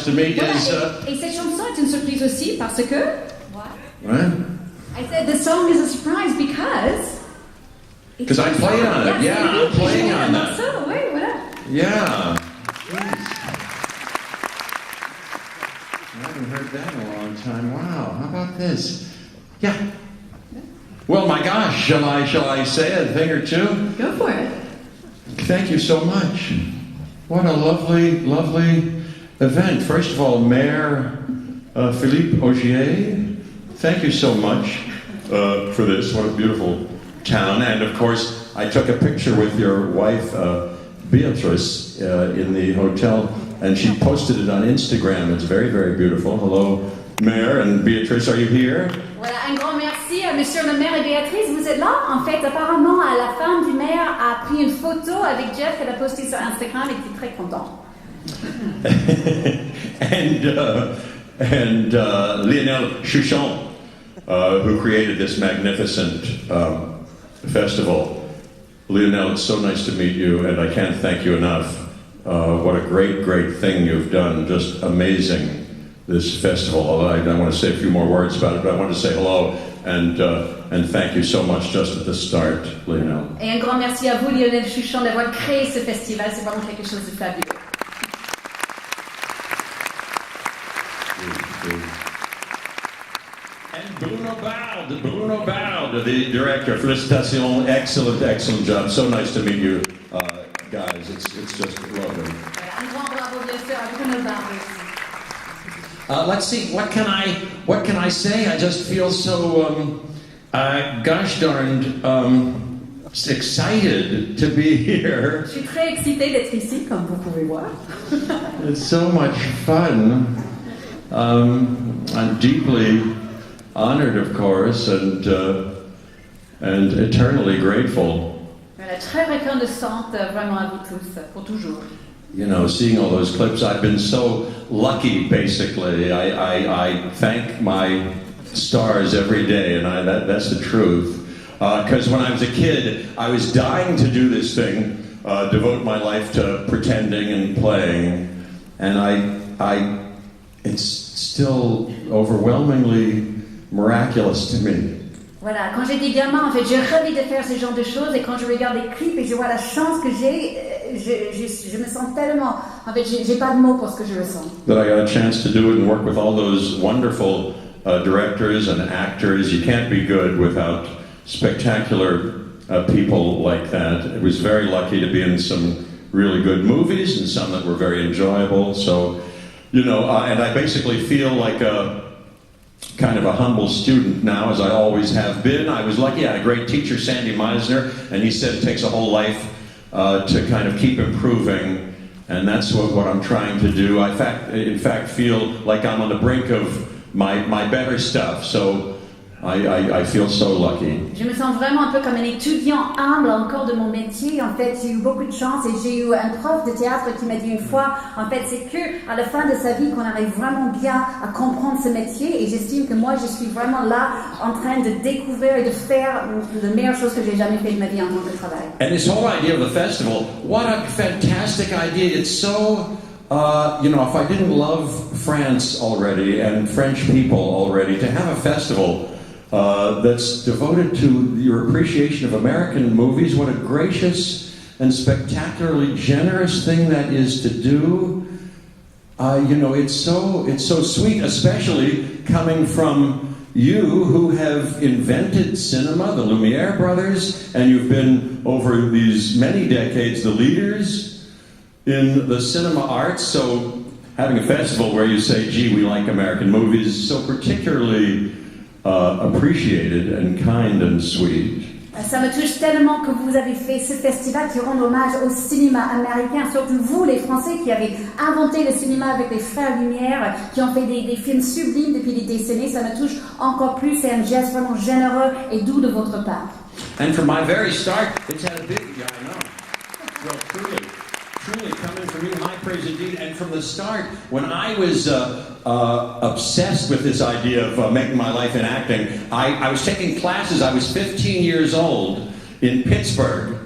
to meet voilà, is... Et cette chanson est une surprise aussi parce que... What? I said the song is a surprise because... Because I played on it, yeah, I'm playing on that. So, oui, voilà. Yeah. I haven't heard that in a long time. Wow, how about this? Yeah. Well, my gosh, shall I say a thing or two? Go for it. Thank you so much. What a lovely, lovely event. First of all, Mayor Philippe Augier, thank you so much for this. What a beautiful town. And of course, I took a picture with your wife, Beatrice, in the hotel, and she posted it on Instagram. It's very, very beautiful. Hello, Mayor and Beatrice, are you here? Voilà, un grand merci à Monsieur le maire et Béatrice. Vous êtes là? En fait, apparemment, la femme du maire a pris une photo avec Jeff qu'elle a postée sur Instagram et était très contente. and Lionel Chouchon, who created this magnificent festival. Lionel, it's so nice to meet you, and I can't thank you enough. What a great, great thing you've done. Just amazing. This festival. Although I want to say a few more words about it, but I want to say hello and thank you so much just at the start, Lionel. Et un grand merci à vous, Lionel Chouchon, d'avoir créé ce festival. C'est vraiment quelque chose de fabuleux. And Bruno Baud, the director. Félicitations, excellent job. So nice to meet you, guys. It's just lovely. Un grand bravo, bien sûr, à Bruno Baud. Let's see. What can I say? I just feel so gosh darned excited to be here. Je suis très excitée d'être ici, comme vous pouvez voir. It's so much fun. I'm deeply honored, of course, and eternally grateful. Voilà, très reconnaissante vraiment à vous tous, pour toujours. You know, seeing all those clips, I've been so lucky, basically. I thank my stars every day, and that's the truth. Because when I was a kid, I was dying to do this thing, devote my life to pretending and playing, and it's still overwhelmingly miraculous to me. Voilà, quand j'étais gamin, en fait, je rêvais de faire ce genre de choses, et quand je regarde les clips et je vois la chance que j'ai, je me sens tellement... En fait, j'ai pas de mots pour ce que je ressens. That I got a chance to do it and work with all those wonderful directors and actors. You can't be good without spectacular people like that. I was very lucky to be in some really good movies and some that were very enjoyable. So, you know, and I basically feel like a kind of a humble student now, as I always have been. I was lucky, I had a great teacher, Sandy Meisner, and he said it takes a whole life to kind of keep improving, and that's what I'm trying to do. I in fact feel like I'm on the brink of my better stuff, so I feel so lucky. Je me sens vraiment un peu comme un étudiant humble encore de mon métier. En fait, j'ai eu beaucoup de chance et j'ai eu un prof de théâtre qui m'a dit une fois, en fait, c'est que à la fin de sa vie qu'on arrive vraiment bien à comprendre ce métier, et j'estime que moi, je suis vraiment là en train de découvrir et de faire la meilleure chose que j'ai jamais fait de ma vie en tant que travail. And this whole idea of the festival, what a fantastic idea. It's so... you know, if I didn't love France already and French people already, to have a festival that's devoted to your appreciation of American movies, what a gracious and spectacularly generous thing that is to do. You know, it's so sweet, especially coming from you who have invented cinema, the Lumiere brothers, and you've been, over these many decades, the leaders in the cinema arts. So having a festival where you say, gee, we like American movies, is so particularly appreciated and kind and sweet. Ça me touche tellement que vous avez fait ce festival qui rend hommage au cinéma américain, surtout vous, les Français, qui avez inventé le cinéma avec les frères Lumière, qui ont fait des films sublimes depuis des décennies. Ça me touche encore plus. C'est un geste vraiment généreux et doux de votre part. And from my very start, it's had a big, yeah, I know. Well, truly coming from you, high praise indeed. And from the start, when I was obsessed with this idea of making my life in acting, I was taking classes. I was 15 years old in Pittsburgh,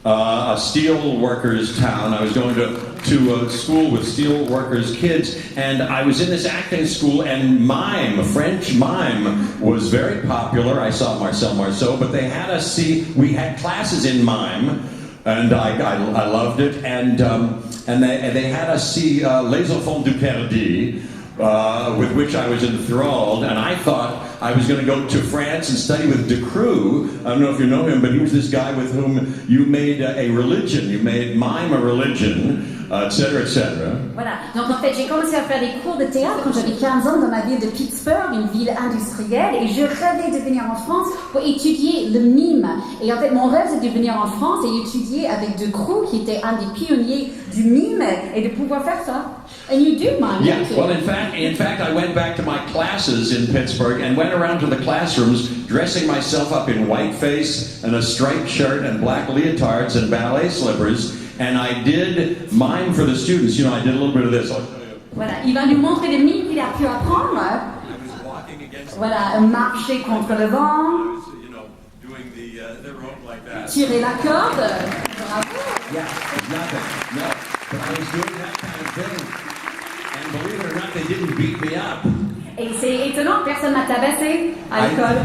a steel workers town. I was going to to school with steel workers' kids, and I was in this acting school, and mime, French mime, was very popular. I saw Marcel Marceau, but they had us see, we had classes in mime, and I loved it, and they had us see Les Enfants du Paradis, with which I was enthralled, and I thought I was going to go to France and study with Decroux. I don't know if you know him, but he was this guy with whom you made a religion. You made mime a religion, etc., etc. Voilà. Donc en fait, j'ai commencé à faire des cours de théâtre quand j'avais 15 ans dans ma ville de Pittsburgh, une ville industrielle, et je rêvais de venir en France pour étudier le mime. Et en fait, mon rêve, c'était de venir en France et étudier avec Decroux, qui était un des pionniers du mime, et de pouvoir faire ça. And you do mime. Yeah. Well, in fact, I went back to my classes in Pittsburgh and went around to the classrooms, dressing myself up in whiteface and a striped shirt and black leotards and ballet slippers, and I did mime for the students. You know, I did a little bit of this. Voilà, il va nous montrer le mime qu'il a pu apprendre. Voilà, marcher contre le vent. Tirer la corde. Bravo. Yeah, nothing. No, but I was doing that kind of thing. And believe it or not, they didn't beat me up. Et c'est étonnant, personne m'a tabassé à l'école.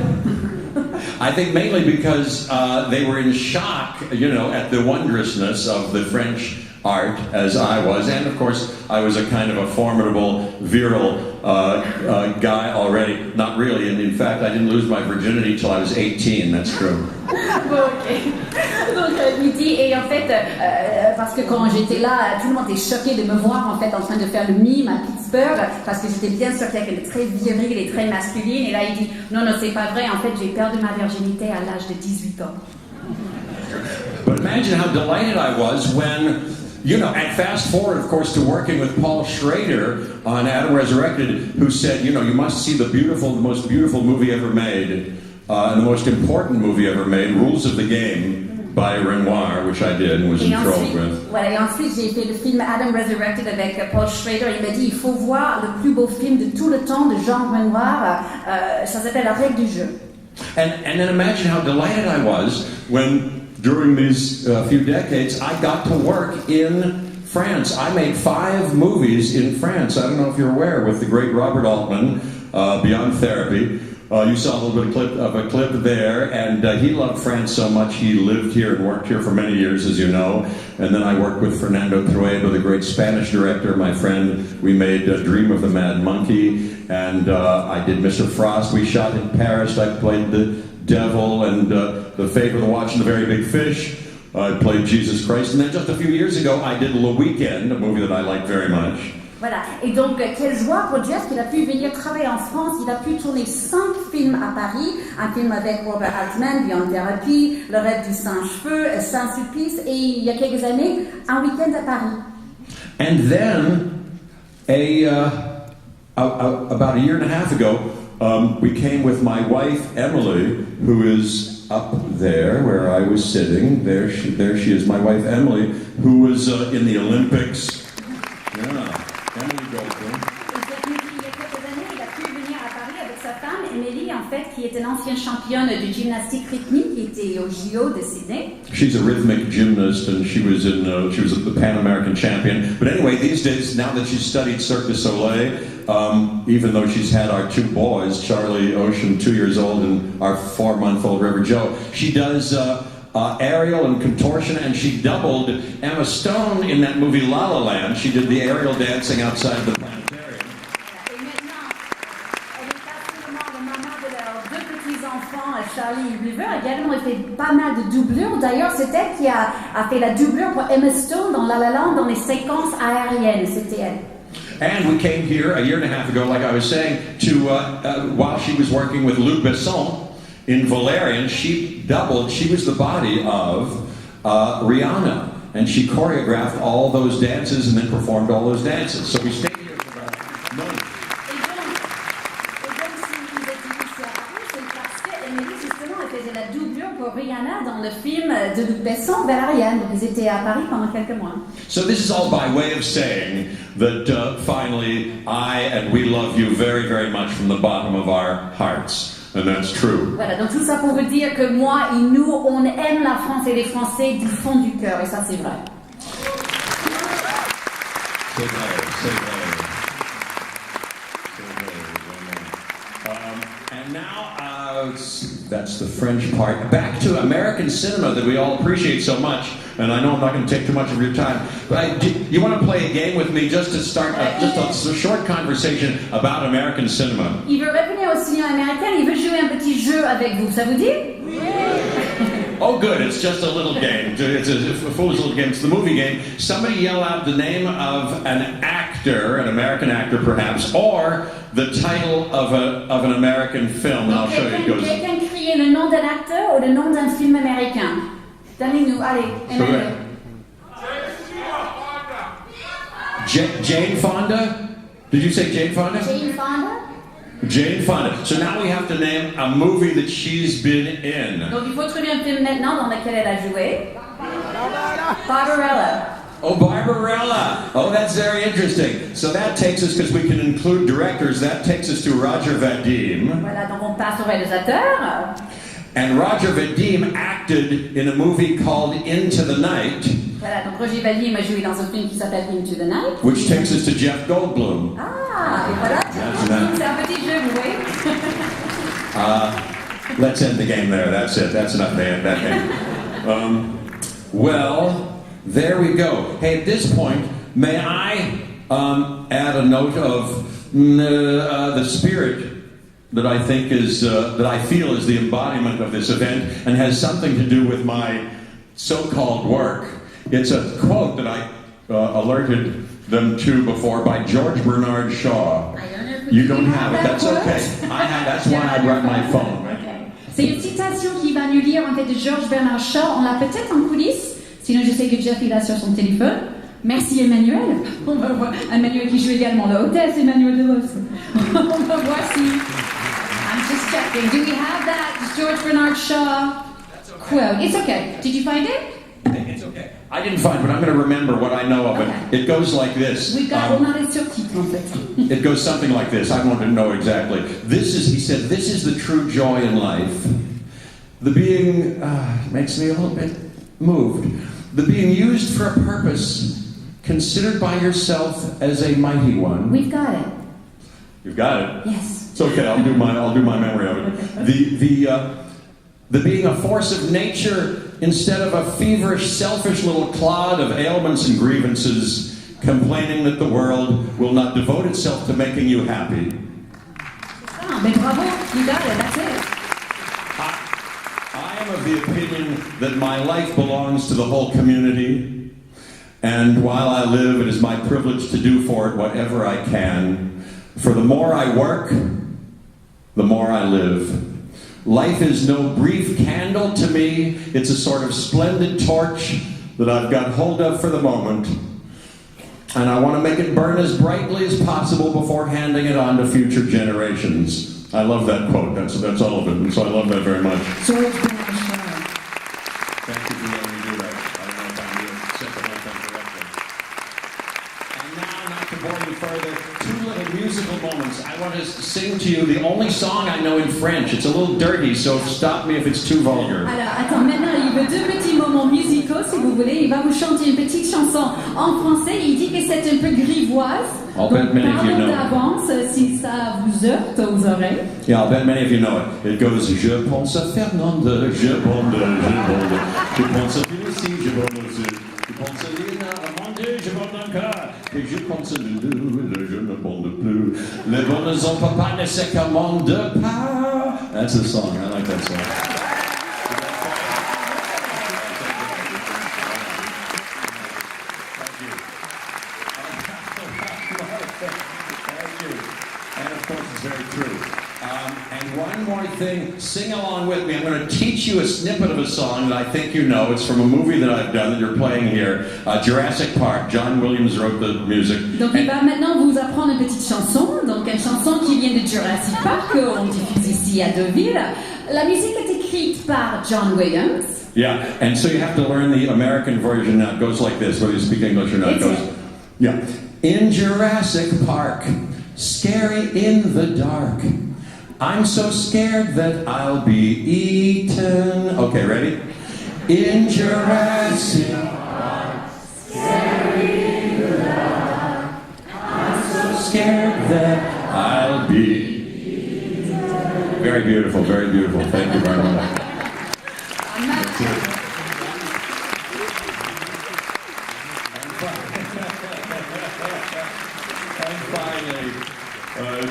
I think mainly because they were in shock, you know, at the wondrousness of the French art, as I was. And of course, I was a kind of a formidable, virile guy already. Not really, and in fact, I didn't lose my virginity till I was 18, that's true. Ok. Donc, il dit, et en fait, parce que quand j'étais là, tout le monde était choqué de me voir en fait en train de faire le mime à Pittsburgh, parce que j'étais bien sûr quelqu'un de très viril et très masculine, et là il dit, non, c'est pas vrai, en fait j'ai perdu ma virginité à l'âge de 18 ans. But imagine how delighted I was when, you know, and fast forward, of course, to working with Paul Schrader on Adam Resurrected, who said, you know, you must see the most beautiful movie ever made, and the most important movie ever made, Rules of the Game, by Renoir, which I did and was enthralled with. Voilà, et ensuite j'ai fait le film Adam Resurrected avec Paul Schrader. Il m'a dit, il faut voir le plus beau film de tout le temps de Jean Renoir. Ça s'appelle La règle du jeu. And then imagine how delighted I was when, during these few decades, I got to work in France. I made 5 movies in France. I don't know if you're aware, with the great Robert Altman, Beyond Therapy. You saw a little bit of a clip there, and he loved France so much he lived here and worked here for many years, as you know. And then I worked with Fernando Trueba, the great Spanish director, my friend. We made Dream of the Mad Monkey, and I did Mr. Frost. We shot in Paris. I played the devil and the Favor, the Watch, and the Very Big Fish. I played Jesus Christ. And then just a few years ago, I did Le Weekend, a movie that I liked very much. Voilà, et donc quelle joie pour Jeff qu'il a pu venir travailler en France. Il a pu tourner 5 films à Paris, un film avec Robert Altman, Beyond Therapy, Le rêve du Saint-Cheveux, Saint-Sulpice, et il y a quelques années, un week-end à Paris. And then, about a year and a half ago, we came with my wife Emily, who is up there where I was sitting. There she is, my wife Emily, who was in the Olympics. Yeah. Emmy Goldblum. Il y a quelques années, il a pu venir à Paris avec sa femme, Emily, en fait, qui était l'ancienne championne de gymnastique rythmique, qui était au JO de Sydney. She's a rhythmic gymnast, and she was the Pan American champion. But anyway, these days, now that she's studied Cirque du Soleil, even though she's had our 2 boys, Charlie Ocean, 2 years old, and our 4-month-old River Joe, she does aerial and contortion, and she doubled Emma Stone in that movie La La Land. She did the aerial dancing outside of the planetarium. Et maintenant, elle est absolument la maman de leurs 2 petits-enfants, Charlie et River. Également, elle fait pas mal de doublures. D'ailleurs, c'est elle qui a fait la doublure pour Emma Stone dans La La Land dans les séquences aériennes. C'était elle. And we came here a year and a half ago, like I was saying, to while she was working with Luc Besson in Valerian, she was the body of Rihanna, and she choreographed all those dances and then performed all those dances. So we stayed here for about a month. Et donc, si vous êtes ici à Paris, c'est parce qu'Emily, justement, elle faisait la doublure pour Rihanna dans le film de Luc Besson, Valerian. Donc, ils étaient à Paris pendant quelques mois. So this is all by way of saying that finally, we love you very, very much from the bottom of our hearts. And that's true. Voilà, donc tout ça pour vous dire que moi et nous, on aime la France et les Français du fond du cœur, et ça c'est vrai. Say hello. Say hello. And now, that's the French part. Back to American cinema that we all appreciate so much. And I know I'm not going to take too much of your time. But you want to play a game with me just to start just a short conversation about American cinema? Il veut revenir au cinéma américain, il veut jouer un petit jeu avec vous. Ça vous dit? Oh, good. It's just a little game. It's a foolish little game. It's the movie game. Somebody yell out the name of an actor, an American actor perhaps, or the title of an American film. And I'll show you. It goes. Quelqu'un crie le nom d'un acteur ou le nom d'un film américain. Donnez-nous, allez, Emmanuel. Jane Fonda? Did you say Jane Fonda? Jane Fonda? Jane Fonda. So now we have to name a movie that she's been in. Donc il faut trouver un film maintenant dans lequel elle a joué. Barbarella. Oh, Barbarella. Oh, that's very interesting. So that takes us, because we can include directors, that takes us to Roger Vadim. Voilà, donc on passe au réalisateur. And Roger Vadim acted in a movie called Into the Night. Voilà, donc Roger Vadim a joué dans un film qui s'appelle Into the Night. Which takes us to Jeff Goldblum. Ah, et voilà, c'est un petit jeu, vous voyez. Let's end the game there. That's it. That's enough to end that game. Well, there we go. Hey, at this point, may I add a note of the spirit that I think is, that I feel is the embodiment of this event and has something to do with my so-called work. It's a quote that I alerted them to before by George Bernard Shaw. You don't have it, that's okay. I have, that's why I brought my phone. C'est une citation qui va nous lire en fait de George Bernard Shaw. On l'a peut-être en coulisses, sinon je sais que Jeff il a sur son téléphone. Merci Emmanuel. On va voir Emmanuel qui joue également le hôtesse, Emmanuel de Vos. On va voir si. I'm just checking. Do we have that George Bernard Shaw quote? It's okay. Did you find it? It's okay. I didn't find it, but I'm going to remember what I know of it. It goes like this. We've got on a surtitres en fait. It goes something like this. I want to know exactly. He said, this is the true joy in life. The being, makes me a little bit moved. The being used for a purpose, considered by yourself as a mighty one. We've got it. You've got it? Yes. It's okay, I'll do my memory of it. The being a force of nature instead of a feverish, selfish little clod of ailments and grievances, complaining that the world will not devote itself to making you happy. Mais bravo, you got it, that's it. I am of the opinion that my life belongs to the whole community, and while I live, it is my privilege to do for it whatever I can. For the more I work, the more I live. Life is no brief candle to me. It's a sort of splendid torch that I've got hold of for the moment. And I want to make it burn as brightly as possible before handing it on to future generations. I love that quote. That's all of it. And so I love that very much. Thank you for letting me do that. I don't know if I'm doing simple enough correctly. And now, not to bore you further, two little musical moments. I want to sing to you the only song I know in French. It's a little dirty, so stop me if it's too vulgar. Alors, attends, maintenant, il veut deux petits moments musicaux, si vous voulez. Il va vous chanter une petite chanson en français. Il dit que c'est un peu grivoise. I'll bet many of you know d'avance si ça vous heurte aux oreilles. Yeah, I'll bet many of you know it. It goes, je pense à Fernande, je bonde, je pense à Lucie, je bonde aussi. Je pense à Lina, à mon Dieu, je bonde encore. Et je pense à Loulou, je ne bonde plus. Les bonnes ont papa ne se commande pas. That's the song, I like that song. Sing along with me. I'm going to teach you a snippet of a song that I think you know. It's from a movie that I've done that you're playing here, Jurassic Park. John Williams wrote the music. Donc il va maintenant vous apprendre une petite chanson, donc une chanson qui vient de Jurassic Park, on diffuse ici à Deauville. La musique est écrite par John Williams. Yeah, and so you have to learn the American version now. It goes like this, whether you speak English or not. It goes, yeah. In Jurassic Park, scary in the dark. I'm so scared that I'll be eaten. Okay, ready? In Jurassic Park, scary in the dark. scared that I'll be. Very beautiful, very beautiful. Thank you very much. And finally,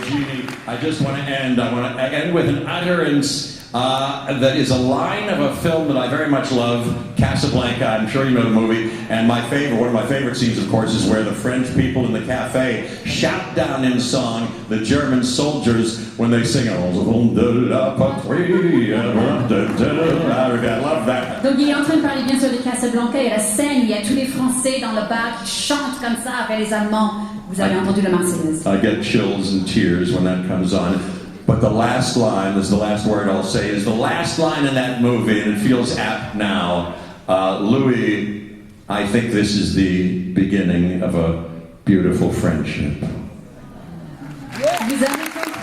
Genie, I just want to end. I want to end with an utterance that is a line of a film that I very much love, Casablanca. I'm sure you know the movie. And one of my favorite scenes, of course, is where the French people in the cafe shout down in song the German soldiers when they sing. I love that. Donc il est en train de parler bien sûr de Casablanca et la scène, il y a tous les Français dans le bar qui chantent comme ça après les Allemands. Vous avez entendu la Marseillaise. I get chills and tears when that comes on. But the last line, this is the last word I'll say, is the last line in that movie, and it feels apt now. Louis, I think this is the beginning of a beautiful friendship. Vous avez compris